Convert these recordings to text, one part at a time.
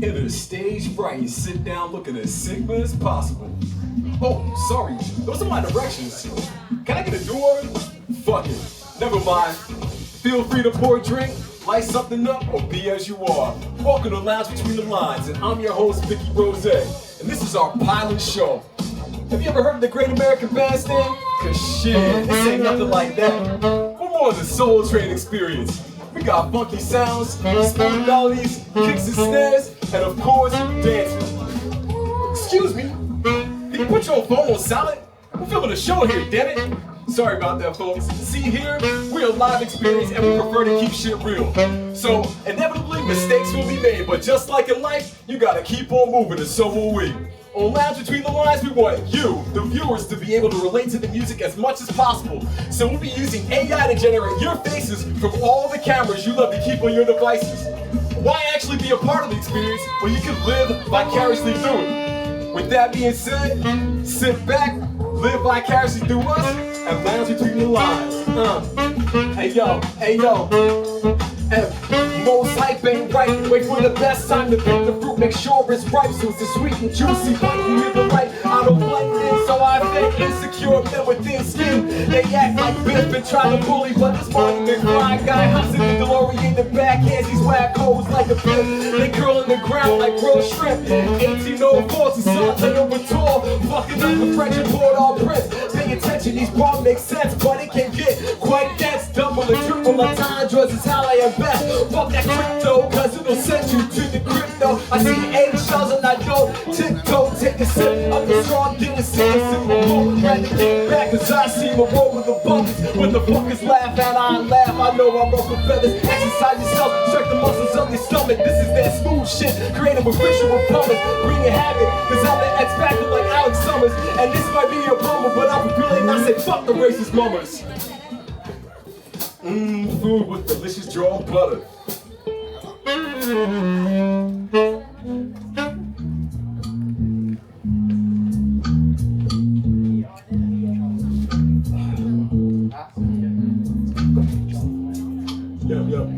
Hit a stage right and sit down looking as sigma as possible. Oh, sorry, those are my directions. Can I get a do-over? Fuck it, never mind. Feel free to pour a drink, light something up, or be as you are. Welcome to Lounge Between the Lines, and I'm your host, Vicky Brose. And this is our pilot show. Have you ever heard of the Great American Bandstand? Cause shit, this ain't nothing like that. We're more than Soul Train experience. We got funky sounds, smooth melodies, kicks and snares, and of course, dancing. Excuse me, can you put your phone on silent? We're filming a show here, damn it. Sorry about that, folks. See here, we're a live experience and we prefer to keep shit real. So, inevitably, mistakes will be made, but just like in life, you gotta keep on moving, and so will we. On Lounge Between the Lines, we want you, the viewers, to be able to relate to the music as much as possible. So we'll be using AI to generate your faces from all the cameras you love to keep on your devices. Why actually be a part of the experience when you can live vicariously through it? With that being said, sit back, live vicariously through us, and lounge between the lines. Hey yo, hey yo. Most hype ain't right. Wait for the best time to pick the fruit. Make sure it's ripe, so it's a sweet and juicy. But you hear the right. I don't like this, so I think insecure men with thin skin. They act like Biff and try to bully, but this Marty McFly guy hops in the DeLorean in the backhands. These whack hoes like a pimp. They curl in the ground like grilled shrimp. 1804 to Saute over tour, fucking up the French and Bordeaux Prince. Pay attention, these bars make sense, but it can get quite dense. Double and triple entendres is how I am best. Fuck that crypto, cause it'll send you to the crypto. I see eggshells and I don't tiptoe. Take a sip of the strong Guinness, sip a bowl. Had to kick back cause I see my roll with the buckets. When the fuckers laugh and I laugh, I know I ruffle feathers. Exercise yourself, stretch the muscles of your stomach. This is that smooth shit, created with visual puppets. Bring your habit, cause I'm the X Factor like Alex Summers. And this might be a bummer, but I'm really not say fuck the racist mummers. Food with delicious drawn butter. Yep.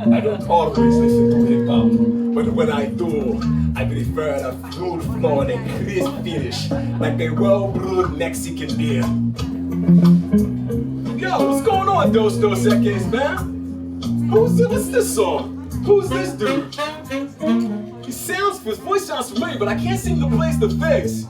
I don't always listen to hip-hop, but when I do, I prefer a smooth flow and a crisp finish, like a well-brewed Mexican beer. Yo, what's going on, Dos Equis, man? What's this song? Who's this dude? His voice sounds familiar, but I can't seem to place the face.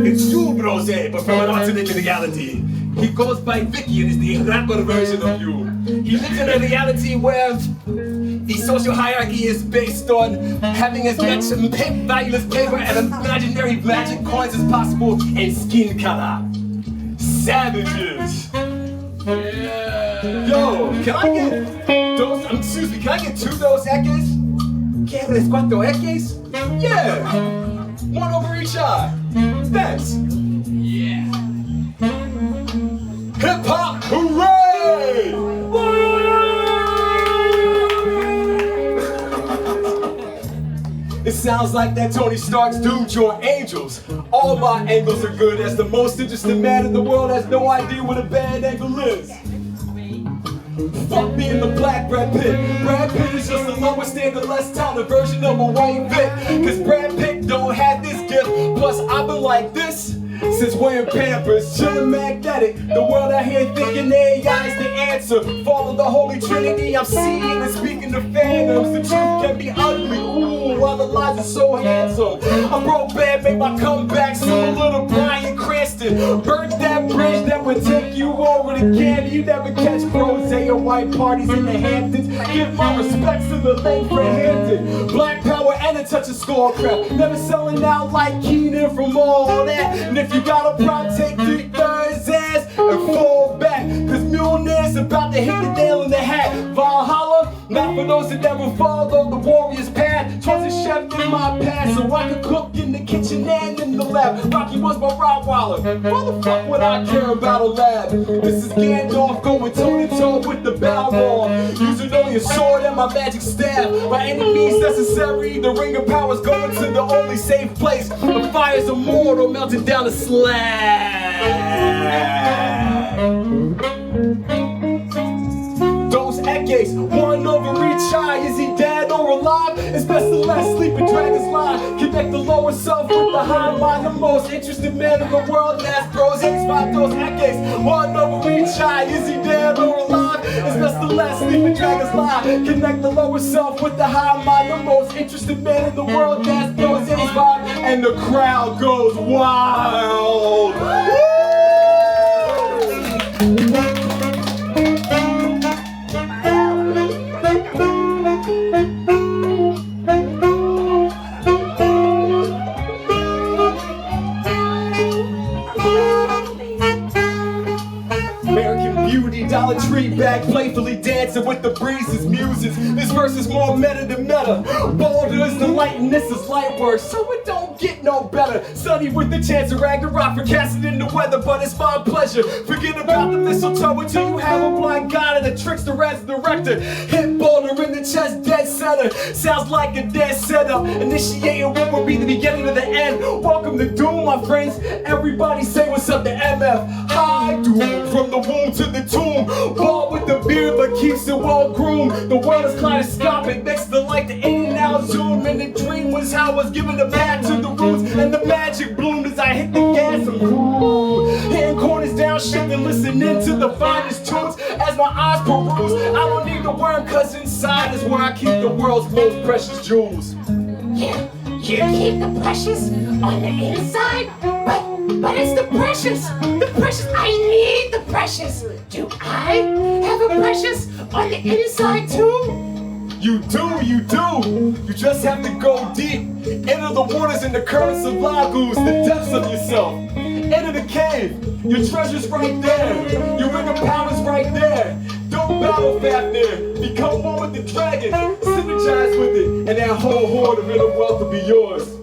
It's you, Brose, but from an alternate reality. He goes by Vicky and is the rapper version of you. He lives in a reality where the social hierarchy is based on having as much valueless paper and imaginary magic coins as possible and skin color. Savages. Yeah. Yo, can I get two Dos Equis? ¿Quieres cuatro Equis? Yeah. One over each eye. Thanks. Yeah. Hip-hop, hooray! It sounds like that Tony Stark's Doom Your Angels. All my angles are good, as the most interesting man in the world has no idea what a bad angle is. Fuck me in the black Brad Pitt. Brad Pitt is just a lower standard, less talented version of a white Vic. Cause Brad Pitt don't have this gift. Plus I've been like this since wearing Pampers, chillin' magnetic. The world out here thinking AI is the answer. Follow the Holy Trinity, I'm seeing and speaking to phantoms. The truth can be ugly, ooh, while the lies are so handsome. I broke bad, made my comeback, similar to Bryan Cranston. Burnt that bridge that would take you over to Candy. You never catch Brose or white parties in the Hamptons. Give my respects to the late Fred Hampton. Black power and a touch of skullcrap. Never selling out like Keenan from all that. And if you got a problem, take 3/3 ass and fall back. Cause Mjolnir's about to hit the nail in the hat. Valhalla, not for those that never followed the warrior's path. Twas a chef in my past, so I could cook in the kitchen and in the slab. Rocky was my Rottweiler. Why the fuck would I care about a lab? This is Gandalf going toe-to-toe with the Balrog. Using only a sword and my magic staff. By any means necessary, the ring of power's going to the only safe place. The fire's immortal, melted down a slab. Those echoes, one over each eye. Is he dead or alive? It's best to let sleeping dragons lie. Connect the lower self with the high mind. The most interested man in the world. That's Brose. Spot those echoes, one over each eye. Is he dead or alive? It's best to let sleeping dragons lie. Connect the lower self with the high mind. The most interested man in the world. That's Brose. Spot, and the crowd goes wild. Dollar Tree bag, playfully dancing with the breezes, muses. This verse is more meta than meta. Bolder is the light and this is light work, so it don't get no better. Sunny with the chance of Ragnarok, forecasted in the weather, but it's my pleasure. Forget about the mistletoe until you have a blind guide and a trickster as the director. Hit Boulder in the chest, dead center. Sounds like a dead setup. Initiating what will be the beginning of the end. Welcome to Doom, my friends. Everybody say what's up to MF. High Doom, from the womb to the tomb. Ball with the beard but keeps it well groomed. The world is kaleidoscopic, next to like the in and out zoom. And the dream was how I was given a back to the roots. And the magic bloomed as I hit the gas and groove. Hitting corners down, shifting, listening to the finest tunes. As my eyes peruse, I don't need the worm, cause inside is where I keep the world's most precious jewels. Yeah, you keep the precious on the inside, but it's the precious, I need the precious. Do I have a precious on the inside too? You do, you do. You just have to go deep. Enter the waters and the currents of lagoons, the depths of yourself. Enter the cave, your treasure's right there. Your ring of power's right there. Don't battle Fafnir, become one with the dragon. Synergize with it, and that whole horde of inner wealth will be yours.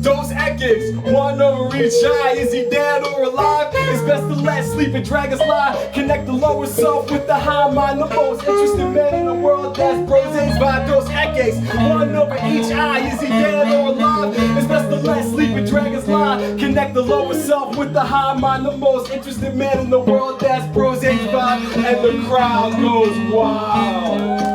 Those echoes, one over each eye. Is he dead or alive? It's best to let sleeping dragons lie. Connect the lower self with the high mind. The most interested man in the world, that's Brose's vibe. Those echoes, one over each eye. Is he dead or alive? It's best to let sleeping dragons lie. Connect the lower self with the high mind. The most interested man in the world, that's Brose's vibe. And the crowd goes wild.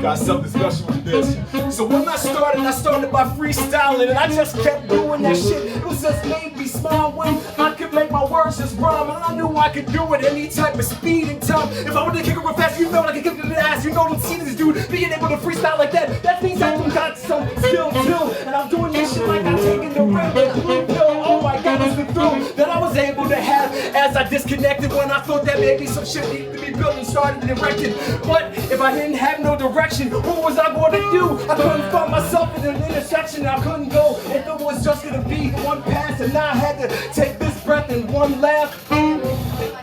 Got something special with this. So when I started by freestyling, and I just kept doing that shit. It was just made me smile when I could make my words just rhyme, and I knew I could do it any type of speed and time. If I wanted to kick it real fast, you know I could kick it in the ass. You know, don't see this dude being able to freestyle like that. That means I got some skill too, and I'm doing this shit like I'm taking the red blue pill. Oh my God, it's the thrill that I was able to have as I disconnected when I thought that maybe some shit needed to be built and started and erected. But if I didn't have no direction, what was I going to do? I couldn't find myself in an intersection. I couldn't go if it was just going to be one pass, and now I had to take this breath and one laugh.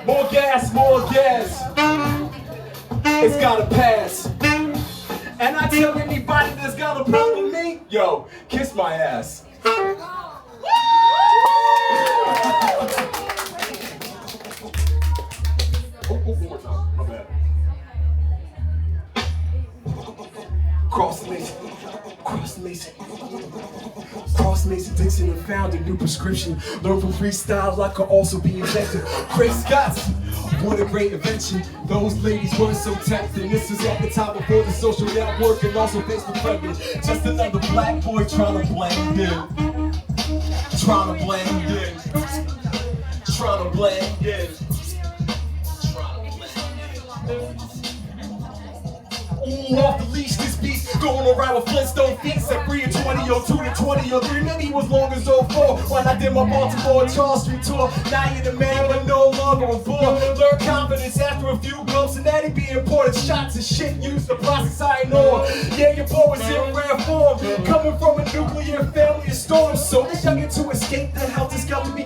More gas, more gas. It's gotta pass. And I tell anybody that's got a problem with me, yo, kiss my ass. One more time, my bad. Cross Mason, Cross Mason, Cross Mason Dixon and found a new prescription. Learn from freestyle, I could also be injected. Craig Scott's, what a great invention. Those ladies were so tempting. This was at the time before the social network and also Facebook friendly. Just another black boy trying to blend in. Trying to blend in. Trying to blend in. Ooh, off the leash, this beast going around with Flintstone feet. Set free in 2002 to 2003. Maybe it was long as 04 when I did my Baltimore Charles Street tour. Now you're the man, but no longer a fool. Learn confidence after a few bumps, and that'd be important. Shots and shit used the process I know. Yeah, your boy was in rare form, coming from a nuclear family of storms. So this youngin' to escape the hell just got to be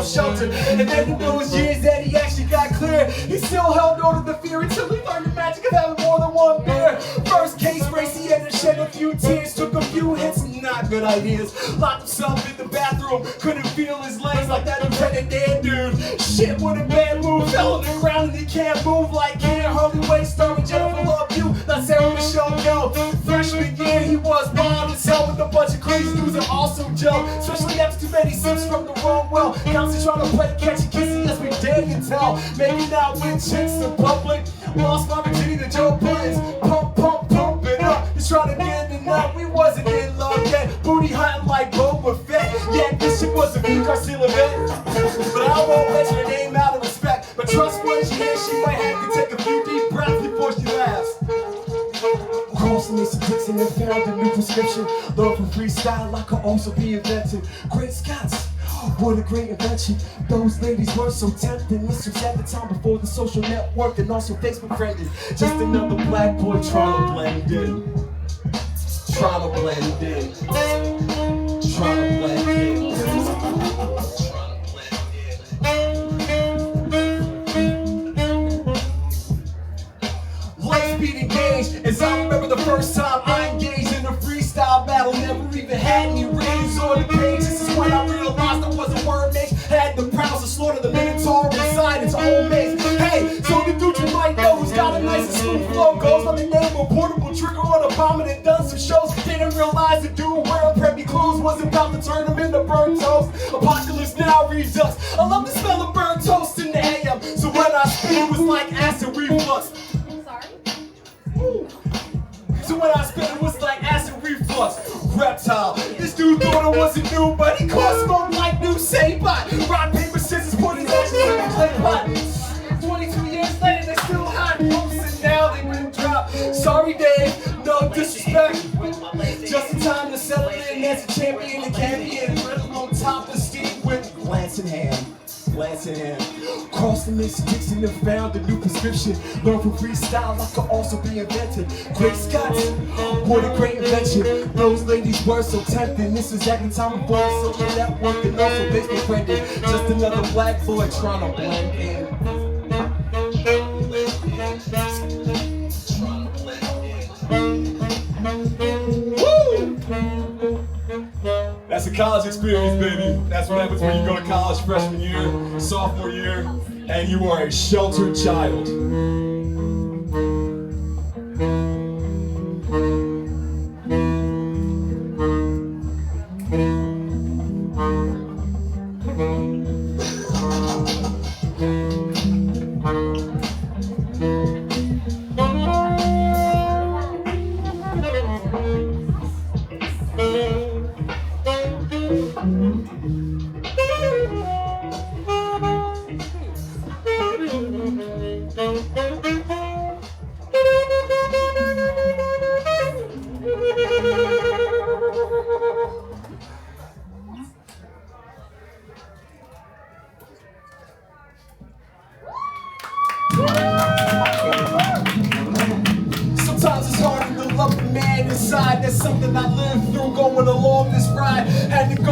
sheltered. And then in those years that he actually got clear, he still held on to the fear until he learned the magic of having more than one beer. First case race, he had to shed a few tears, took a few hits, not good ideas. Locked himself in the bathroom, couldn't feel his legs like that impregnated dead dude. Shit, what a bad move, fell on the ground and he can't move like can't hardly wait. Starring Jennifer Love You, not Sarah Michelle Gellar. Freshman year, he was wild as hell with a bunch of crazy dudes that also gel. Especially after too many sips from the wrong well. Constantly trying to play catch and kissing, yes we dare you tell. Making out with chicks in public. Lost my virginity to Joe Buttons. Pump it up. Just trying to get in the nut. We wasn't in love yet. Booty hunting like Boba Fett. Yeah, this shit was a few Garcia event. But I won't let your name out of respect. But trust when she hears, she might have to take a few deep breaths before she laughs. Crossing me some dicks and then found a new prescription. Love for freestyle, I could also be invented. Great Scots, what a great invention. Those ladies were so tempting. This was at the time before the social network and also Facebook friendly. Just another black boy trying to blend in. Trying to blend in. Trying to blend in. Life beat engaged, as I remember the first time I engaged in a freestyle battle. Never even had any rings on the page. This is when I realized I wasn't word mix. Had the prowls to slaughter the Minotaur inside its own maze. Hey, so the dude you might know who's got a nice and smooth flow goes by the name of Portable Trigger on a bomb and done some shows. Didn't realize the dude wearing preppy clothes was about to turn him into burnt toast. Apocalypse Now redux. I love the smell of burnt toast in the AM. So when I spit it was like acid reflux. So when I spit it was like acid reflux. Reptile, this dude thought it wasn't new, but he caught smoke like new Saint-Bot. Rock, paper, scissors, put his ashes in the clay pot. 22 years later, they're still hot. And now they been dropped. Sorry, Dave, no disrespect. Just in time to settle in as a champion and champion. Rhythm on top of Steve with glance in hand. Glance in hand. Crossed the mixed sticks and then found a new prescription. Learn from freestyle, I could also be invented. Great Scots, what a great invention. Those ladies were so tempting. This is at the time before the social network and also Facebook friendly. Just another black boy trying to blend in. That's a college experience, baby. That's what happens when you go to college freshman year, sophomore year, and you are a sheltered child.